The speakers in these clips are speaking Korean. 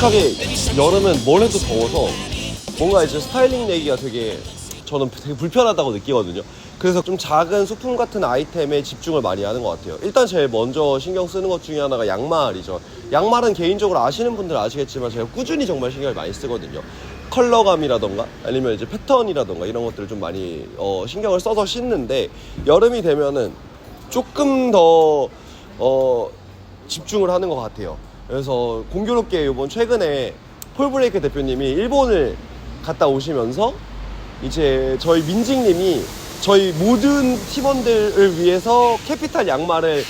솔직하게 여름은 뭘 해도 더워서 뭔가 이제 스타일링 내기가 저는 되게 불편하다고 느끼거든요. 그래서 좀 작은 소품 같은 아이템에 집중을 많이 하는 것 같아요. 일단 제일 먼저 신경 쓰는 것 중에 하나가 양말이죠. 양말은 개인적으로 아시는 분들은 아시겠지만 제가 꾸준히 정말 신경을 많이 쓰거든요. 컬러감이라던가 아니면 이제 패턴이라던가 이런 것들을 좀 많이 신경을 써서 신는데, 여름이 되면은 조금 더 집중을 하는 것 같아요. 그래서 공교롭게 이번 최근에 폴 브레이크 대표님이 일본을 갔다 오시면서 이제 저희 민직님이 저희 모든 팀원들을 위해서 캐피탈 양말을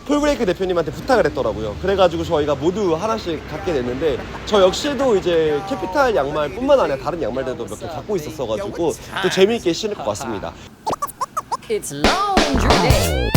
폴 브레이크 대표님한테 부탁을 했더라고요. 그래가지고 저희가 모두 하나씩 갖게 됐는데, 저 역시도 이제 캐피탈 양말뿐만 아니라 다른 양말들도 몇 개 갖고 있었어가지고 또 재미있게 신을 것 같습니다. It's laundry day.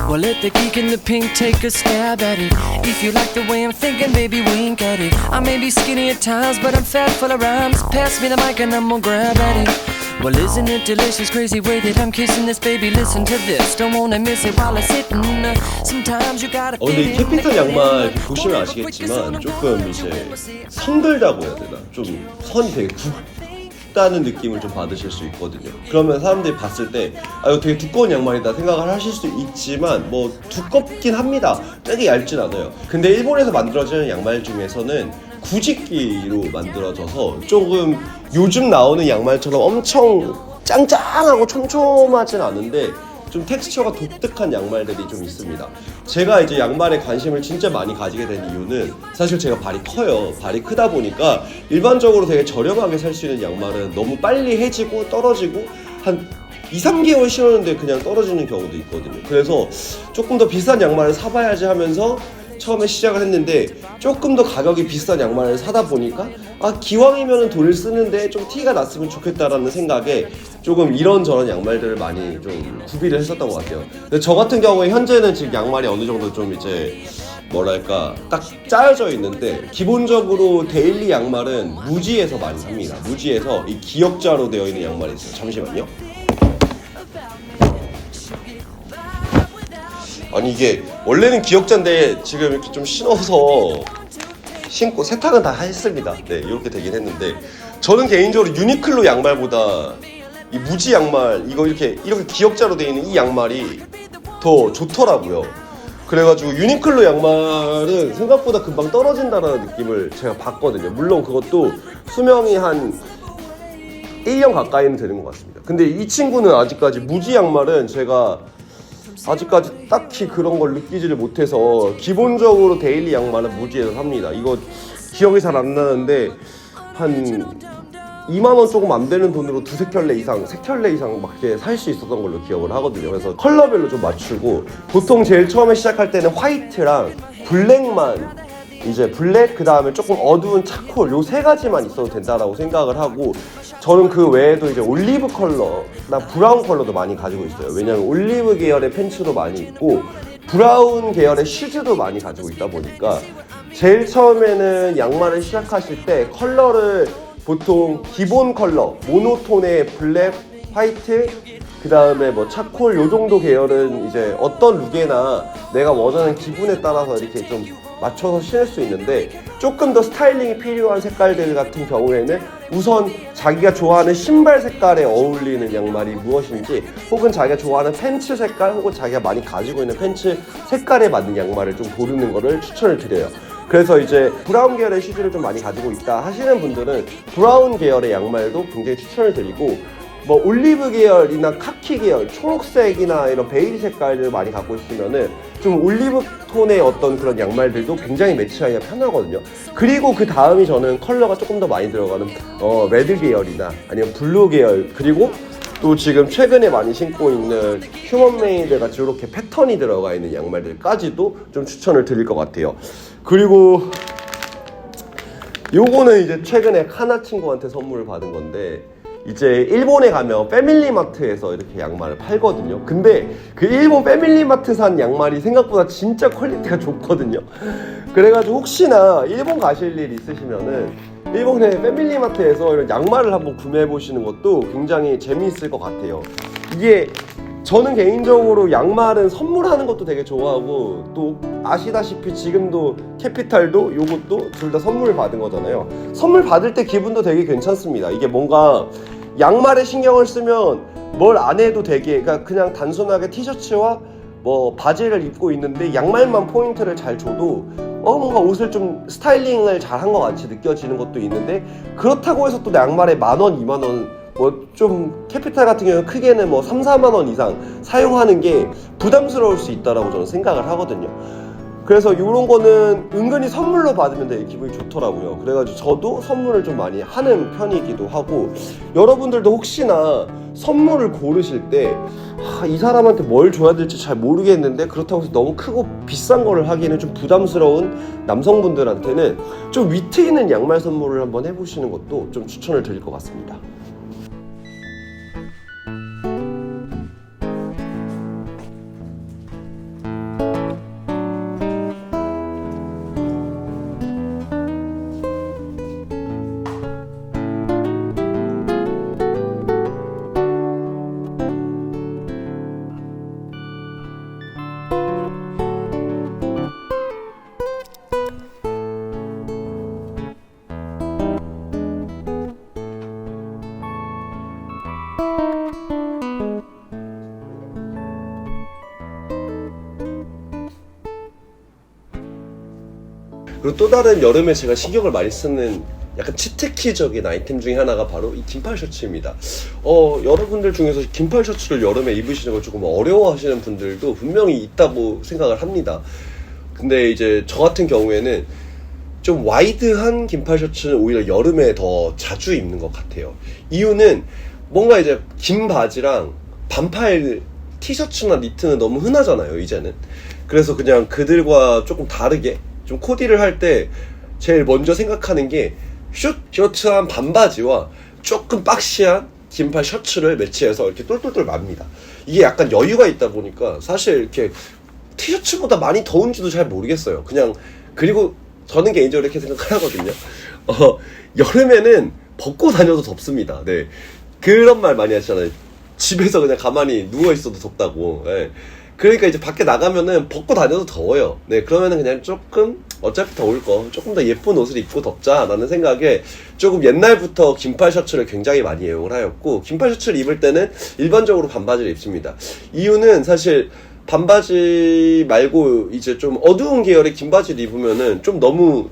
Well, let the geek in the pink take a stab at it. If you like the way I'm thinking, baby, wink at it. I may be skinny at times, but I'm fat full of rhymes. Pass me the mic and I'm gonna grab at it. Well, isn't it delicious, crazy way that I'm kissing this, baby? Listen to this, don't wanna miss it while I'm sitting. Sometimes you gotta. 근데 이 캐피탈 양말 보시면 아시겠지만 조금 이제 성들다고 해야 되나? 좀 선이 되게 굵다는 느낌을 좀 받으실 수 있거든요. 그러면 사람들이 봤을 때 이거 되게 두꺼운 양말이다 생각을 하실 수 있지만 뭐 두껍긴 합니다. 되게 얇진 않아요. 근데 일본에서 만들어지는 양말 중에서는 구직기로 만들어져서 조금 요즘 나오는 양말처럼 엄청 짱짱하고 촘촘하진 않은데 좀 텍스처가 독특한 양말들이 좀 있습니다. 제가 이제 양말에 관심을 진짜 많이 가지게 된 이유는 사실 제가 발이 커요. 발이 크다 보니까 일반적으로 되게 저렴하게 살 수 있는 양말은 너무 빨리 해지고 떨어지고 한 2-3개월 신었는데 그냥 떨어지는 경우도 있거든요. 그래서 조금 더 비싼 양말을 사봐야지 하면서 처음에 시작을 했는데, 조금 더 가격이 비싼 양말을 사다 보니까 기왕이면 돈을 쓰는데 좀 티가 났으면 좋겠다라는 생각에 조금 이런저런 양말들을 많이 좀 구비를 했었던 것 같아요. 근데 저 같은 경우에 현재는 지금 양말이 어느 정도 좀 이제 뭐랄까 딱 짜여져 있는데, 기본적으로 데일리 양말은 무지에서 많이 삽니다. 무지에서 이 기역자로 되어 있는 양말이 있어요. 잠시만요. 아니 이게 원래는 기역자인데 지금 이렇게 좀 신어서 신고 세탁은 다 했습니다. 네, 이렇게 되긴 했는데, 저는 개인적으로 유니클로 양말보다 이 무지 양말, 이거 이렇게 기역자로 되어 있는 이 양말이 더 좋더라고요. 그래가지고 유니클로 양말은 생각보다 금방 떨어진다는 느낌을 제가 봤거든요. 물론 그것도 수명이 한 1년 가까이는 되는 것 같습니다. 근데 이 친구는 아직까지 무지 양말은 제가 아직까지 딱히 그런 걸 느끼지를 못해서 기본적으로 데일리 양말은 무지에서 삽니다. 이거 기억이 잘 안 나는데 한 2만원 조금 안 되는 돈으로 2-3켤레 이상, 3켤레 이상 밖에 살 수 있었던 걸로 기억을 하거든요. 그래서 컬러별로 좀 맞추고, 보통 제일 처음에 시작할 때는 화이트랑 블랙만, 이제 블랙 그 다음에 조금 어두운 차콜, 요 3가지만 있어도 된다라고 생각을 하고, 저는 그 외에도 이제 올리브 컬러나 브라운 컬러도 많이 가지고 있어요. 왜냐면 올리브 계열의 팬츠도 많이 있고 브라운 계열의 슈즈도 많이 가지고 있다 보니까, 제일 처음에는 양말을 시작하실 때 컬러를 보통 기본 컬러, 모노톤의 블랙, 화이트, 그 다음에 뭐 차콜, 요 정도 계열은 이제 어떤 룩에나 내가 원하는 기분에 따라서 이렇게 좀 맞춰서 신을 수 있는데, 조금 더 스타일링이 필요한 색깔들 같은 경우에는 우선 자기가 좋아하는 신발 색깔에 어울리는 양말이 무엇인지, 혹은 자기가 좋아하는 팬츠 색깔, 혹은 자기가 많이 가지고 있는 팬츠 색깔에 맞는 양말을 좀 고르는 거를 추천을 드려요. 그래서 이제 브라운 계열의 슈즈를 좀 많이 가지고 있다 하시는 분들은 브라운 계열의 양말도 굉장히 추천을 드리고, 뭐 올리브 계열이나 카키 계열, 초록색이나 이런 베이지 색깔을 많이 갖고 있으면은 좀 올리브 톤의 어떤 그런 양말들도 굉장히 매치하기가 편하거든요. 그리고 그 다음이 저는 컬러가 조금 더 많이 들어가는 레드 계열이나 아니면 블루 계열, 그리고 또 지금 최근에 많이 신고 있는 휴먼메이드 같이 이렇게 패턴이 들어가 있는 양말들까지도 좀 추천을 드릴 것 같아요. 그리고 요거는 이제 최근에 카나 친구한테 선물을 받은 건데, 이제 일본에 가면 패밀리마트에서 이렇게 양말을 팔거든요. 근데 그 일본 패밀리마트산 양말이 생각보다 진짜 퀄리티가 좋거든요. 그래가지고 혹시나 일본 가실 일 있으시면은 일본의 패밀리마트에서 이런 양말을 한번 구매해 보시는 것도 굉장히 재미있을 것 같아요. 이게 저는 개인적으로 양말은 선물하는 것도 되게 좋아하고, 또 아시다시피 지금도 캐피탈도 요것도 둘 다 선물 받은 거잖아요. 선물 받을 때 기분도 되게 괜찮습니다. 이게 뭔가 양말에 신경을 쓰면 뭘 안 해도 되게, 그러니까 그냥 단순하게 티셔츠와 뭐 바지를 입고 있는데 양말만 포인트를 잘 줘도 뭔가 옷을 좀 스타일링을 잘 한 것 같이 느껴지는 것도 있는데, 그렇다고 해서 또 양말에 10,000원, 20,000원 뭐 좀 캐피탈 같은 경우는 크게는 뭐 3, 4만 원 이상 사용하는 게 부담스러울 수 있다라고 저는 생각을 하거든요. 그래서 이런 거는 은근히 선물로 받으면 되게 기분이 좋더라고요. 그래가지고 저도 선물을 좀 많이 하는 편이기도 하고, 여러분들도 혹시나 선물을 고르실 때 이 사람한테 뭘 줘야 될지 잘 모르겠는데 그렇다고 해서 너무 크고 비싼 거를 하기에는 좀 부담스러운 남성분들한테는 좀 위트 있는 양말 선물을 한번 해보시는 것도 좀 추천을 드릴 것 같습니다. 그리고 또 다른 여름에 제가 신경을 많이 쓰는 약간 치트키적인 아이템 중에 하나가 바로 이 긴팔 셔츠입니다. 여러분들 중에서 긴팔 셔츠를 여름에 입으시는 걸 조금 어려워하시는 분들도 분명히 있다고 생각을 합니다. 근데 이제 저 같은 경우에는 좀 와이드한 긴팔 셔츠는 오히려 여름에 더 자주 입는 것 같아요. 이유는 뭔가 이제 긴 바지랑 반팔 티셔츠나 니트는 너무 흔하잖아요, 이제는. 그래서 그냥 그들과 조금 다르게 좀 코디를 할 때 제일 먼저 생각하는 게 셔츠한 반바지와 조금 박시한 긴팔 셔츠를 매치해서 이렇게 똘똘똘 맙니다. 이게 약간 여유가 있다 보니까 사실 이렇게 티셔츠보다 많이 더운지도 잘 모르겠어요. 그냥, 그리고 저는 개인적으로 이렇게 생각을 하거든요. 여름에는 벗고 다녀도 덥습니다. 네. 그런 말 많이 하시잖아요. 집에서 그냥 가만히 누워있어도 덥다고. 네. 그러니까 이제 밖에 나가면은 벗고 다녀도 더워요. 네, 그러면은 그냥 조금 어차피 더울 거 조금 더 예쁜 옷을 입고 덥자라는 생각에 조금 옛날부터 긴팔 셔츠를 굉장히 많이 애용을 하였고, 긴팔 셔츠를 입을 때는 일반적으로 반바지를 입습니다. 이유는 사실 반바지 말고 이제 좀 어두운 계열의 긴 바지를 입으면은 좀 너무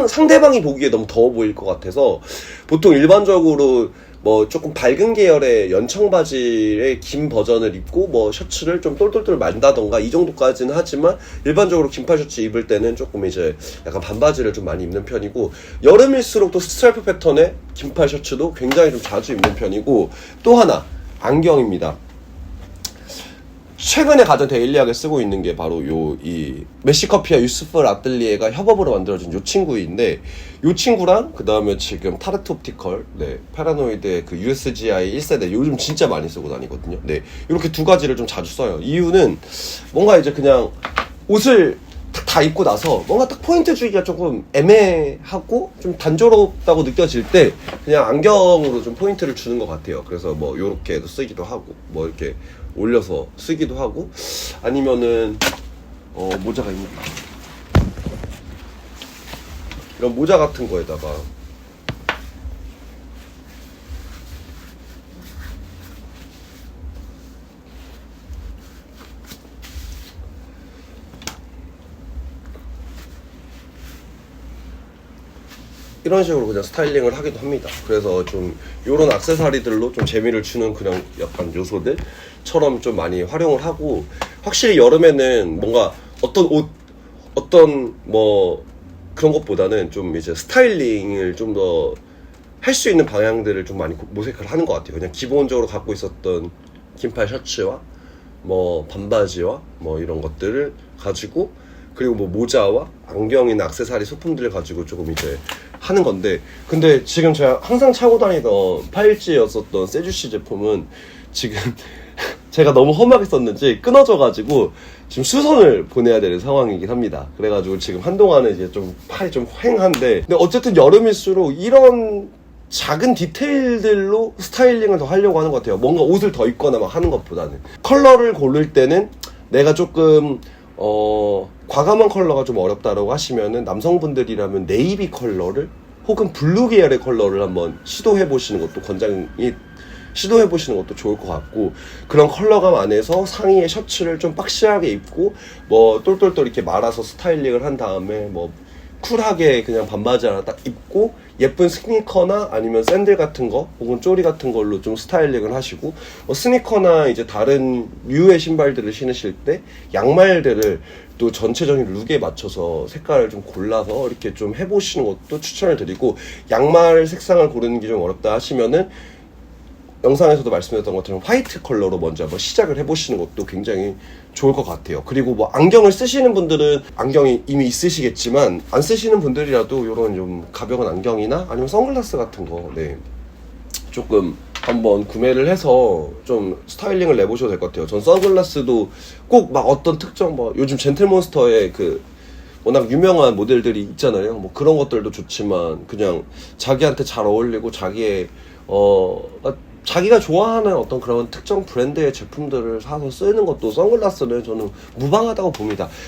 상대방이 보기에 너무 더워 보일 것 같아서 보통 일반적으로 뭐 조금 밝은 계열의 연청 바지의 긴 버전을 입고 뭐 셔츠를 좀 똘똘똘 만다던가 이 정도까지는 하지만, 일반적으로 긴팔 셔츠 입을 때는 조금 이제 약간 반바지를 좀 많이 입는 편이고, 여름일수록 또 스트라이프 패턴의 긴팔 셔츠도 굉장히 좀 자주 입는 편이고, 또 하나 안경입니다. 최근에 가장 데일리하게 쓰고 있는 게 바로 이 메시커피와 유스프 라틀리에가 협업으로 만들어진 요 친구인데, 요 친구랑 그 다음에 지금 타르트 옵티컬, 네, 파라노이드의 그 USGI 1세대 요즘 진짜 많이 쓰고 다니거든요. 네, 이렇게 두 가지를 좀 자주 써요. 이유는 뭔가 이제 그냥 옷을 다 입고 나서 뭔가 딱 포인트 주기가 조금 애매하고 좀 단조롭다고 느껴질 때 그냥 안경으로 좀 포인트를 주는 것 같아요. 그래서 뭐 요렇게도 쓰기도 하고, 뭐 이렇게 올려서 쓰기도 하고, 아니면은 모자가 있는데 이런 모자 같은 거에다가 이런 식으로 그냥 스타일링을 하기도 합니다. 그래서 좀 요런 액세서리들로 좀 재미를 주는 그냥 약간 요소들처럼 좀 많이 활용을 하고, 확실히 여름에는 뭔가 어떤 뭐 그런 것보다는 좀 이제 스타일링을 좀 더 할 수 있는 방향들을 좀 많이 모색을 하는 것 같아요. 그냥 기본적으로 갖고 있었던 긴팔 셔츠와 뭐 반바지와 뭐 이런 것들을 가지고 그리고 뭐 모자와 안경이나 액세서리 소품들을 가지고 조금 이제 하는 건데, 근데 지금 제가 항상 차고 다니던 파일지였었던 세주시 제품은 지금 제가 너무 험하게 썼는지 끊어져가지고 지금 수선을 보내야 되는 상황이긴 합니다. 그래가지고 지금 한동안은 이제 좀 팔이 좀 휑한데, 근데 어쨌든 여름일수록 이런 작은 디테일들로 스타일링을 더 하려고 하는 것 같아요. 뭔가 옷을 더 입거나 막 하는 것보다는. 컬러를 고를 때는 내가 조금 과감한 컬러가 좀 어렵다라고 하시면은, 남성분들이라면 네이비 컬러를 혹은 블루 계열의 컬러를 한번 시도해보시는 것도 시도해보시는 것도 좋을 것 같고, 그런 컬러감 안에서 상의에 셔츠를 좀 박시하게 입고 뭐 똘똘똘 이렇게 말아서 스타일링을 한 다음에 뭐 쿨하게 그냥 반바지 하나 딱 입고 예쁜 스니커나 아니면 샌들 같은 거 혹은 쪼리 같은 걸로 좀 스타일링을 하시고, 스니커나 이제 다른 류의 신발들을 신으실 때 양말들을 또 전체적인 룩에 맞춰서 색깔을 좀 골라서 이렇게 좀 해보시는 것도 추천을 드리고, 양말 색상을 고르는 게 좀 어렵다 하시면은 영상에서도 말씀드렸던 것처럼 화이트 컬러로 먼저 한번 시작을 해보시는 것도 굉장히 좋을 것 같아요. 그리고 뭐 안경을 쓰시는 분들은 안경이 이미 있으시겠지만, 안 쓰시는 분들이라도 이런 좀 가벼운 안경이나 아니면 선글라스 같은 거 조금 한번 구매를 해서 좀 스타일링을 내보셔도 될 것 같아요. 전 선글라스도 꼭 막 어떤 특정 뭐 요즘 젠틀몬스터의 그 워낙 유명한 모델들이 있잖아요. 뭐 그런 것들도 좋지만 그냥 자기한테 잘 어울리고 자기가 좋아하는 어떤 그런 특정 브랜드의 제품들을 사서 쓰는 것도, 선글라스는 저는 무방하다고 봅니다.